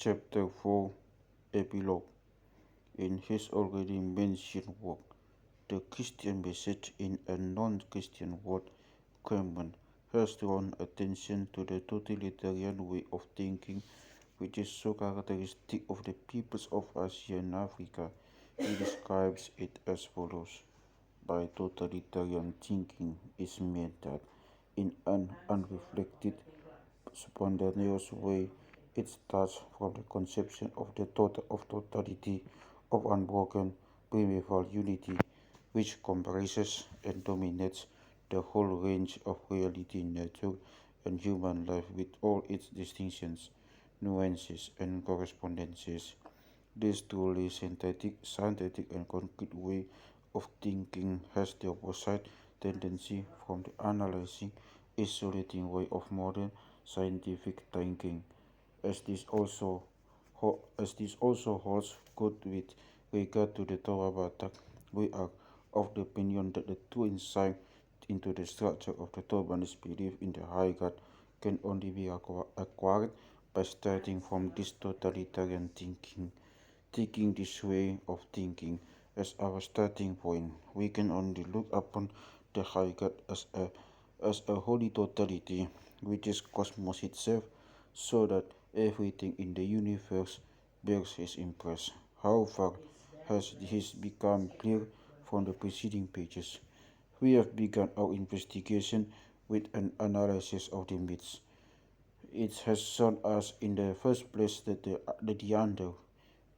Chapter 4 Epilogue. In his already mentioned work, The Christian Message in a Non-Christian World, Clement has drawn attention to the totalitarian way of thinking which is so characteristic of the peoples of Asia and Africa. He describes it as follows. By totalitarian thinking is meant that in an unreflected, spontaneous way, it starts from the conception of the totality of unbroken primeval unity, which comprises and dominates the whole range of reality, nature, and human life with all its distinctions, nuances, and correspondences. This truly scientific and concrete way of thinking has the opposite tendency from the analyzing, isolating way of modern scientific thinking, as this also holds good with regard to the Toba Batak. We are of the opinion that the true insight into the structure of the Tobanese belief in the high God can only be acquired by starting from this totalitarian thinking. Taking this way of thinking as our starting point, we can only look upon the high God as a holy totality, which is cosmos itself, so that everything in the universe bears his impress. However, has this become clear from the preceding pages? We have begun our investigation with an analysis of the myths. It has shown us in the first place that the under,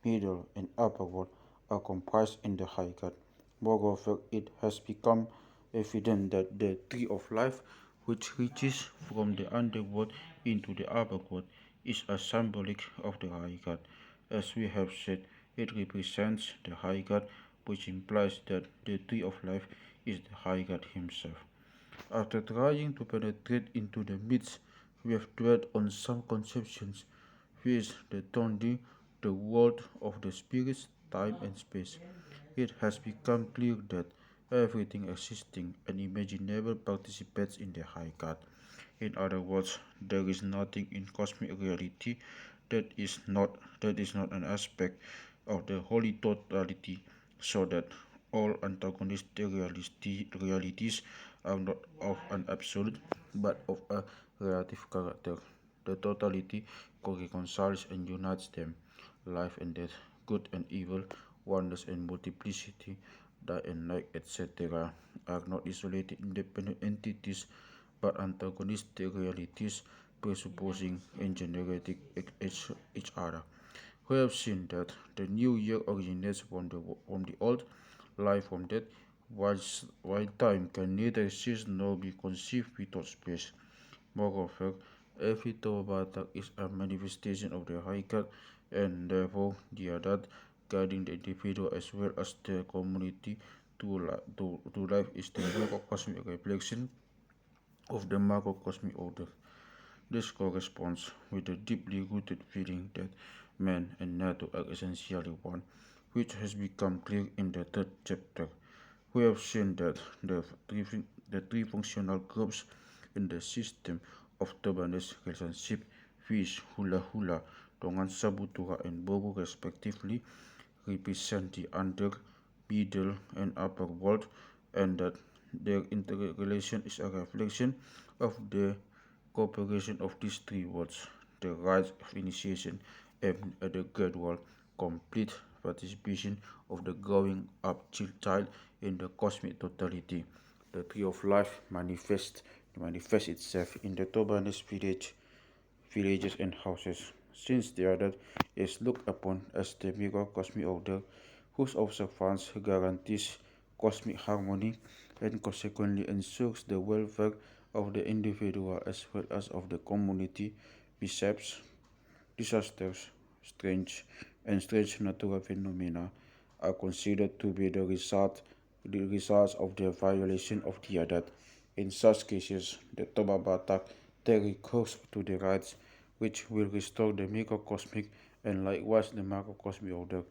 middle, and upper world are comprised in the high God. Moreover, it has become evident that the tree of life, which reaches from the underworld into the upper world, is a symbolic of the high God. As we have said, it represents the high God, which implies that the tree of life is the high God himself. After trying to penetrate into the myths, we have dwelt on some conceptions, which the tondi, the world of the spirits, time and space. It has become clear that everything existing and imaginable participates in the high God. In other words, there is nothing in cosmic reality that is not an aspect of the holy totality, so that all antagonistic realities are not of an absolute but of a relative character. The totality reconciles and unites them. Life and death, good and evil, oneness and multiplicity, day and night, etc., are not isolated independent entities but antagonistic realities presupposing and generating each other. We have seen that the new year originates from the old, life from death, while time can neither exist nor be conceived without space. Moreover, every Toba Batak is a manifestation of the high God, and therefore the Adat guiding the individual as well as the community to life is the microcosmic reflection of the macrocosmic order. This corresponds with the deeply rooted feeling that man and nature are essentially one, which has become clear in the third chapter. We have seen that the three functional groups in the system of Tobanese relationship, which hula hula, tongan sabutura, and bogu respectively, represent the under, middle, and upper world, and that their interrelation is a reflection of the cooperation of these three worlds, the rites of initiation, and the gradual, complete participation of the growing up child in the cosmic totality. The tree of life manifests itself in the Tobanese villages and houses, since the other is looked upon as the mirror cosmic order whose observance guarantees cosmic harmony and consequently ensures the welfare of the individual as well as of the community. Besides, disasters, strange natural phenomena are considered to be the results of the violation of the adat. In such cases, the Toba Batak take recourse to the rites which will restore the microcosmic and likewise the macrocosmic order.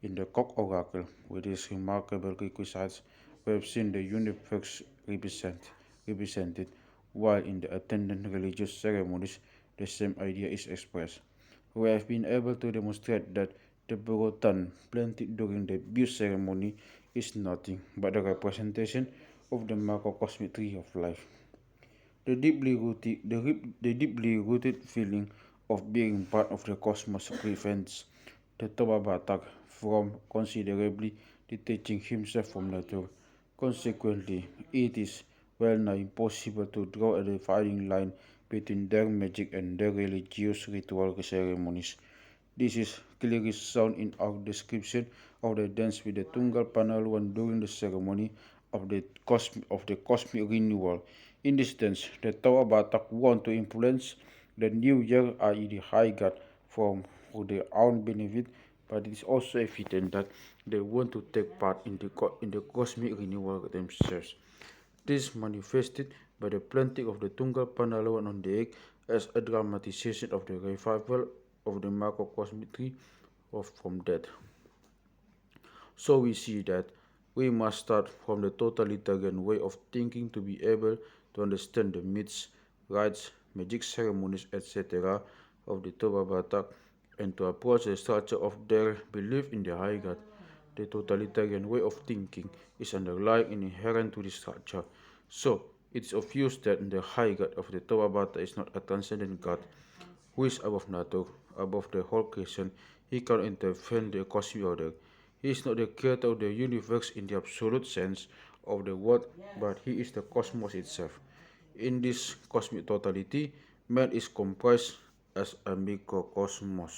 In the cock oracle, with its remarkable requisites, we have seen the universe represented, while in the attendant religious ceremonies the same idea is expressed. We have been able to demonstrate that the bolon planted during the bius ceremony is nothing but a representation of the macrocosmic tree of life. The deeply rooted feeling of being part of the cosmos prevents the Toba Batak from considerably detaching himself from nature. Consequently, it is well nigh impossible to draw a dividing line between their magic and their religious ritual ceremonies. This is clearly shown in our description of the dance with the tunggal padoha during the ceremony of the cosmic renewal. In this dance, the Toba Batak want to influence the new year, i.e., the high god, for their own benefit, but it is also evident that they want to take part in the cosmic renewal themselves. This is manifested by the planting of the tunggal padoha on the egg as a dramatization of the revival of the macrocosmic tree from death. So we see that we must start from the totalitarian way of thinking to be able to understand the myths, rites, magic ceremonies, etc. of the Toba Batak and to approach the structure of their belief in the high god. The totalitarian way of thinking is underlying and inherent to this structure. So it is obvious that the high god of the Toba Batak is not a transcendent god who is above nature, above the whole creation. He cannot intervene the cosmic order. He is not the creator of the universe in the absolute sense of the word, but he is the cosmos itself. In this cosmic totality, man is comprised as a microcosmos.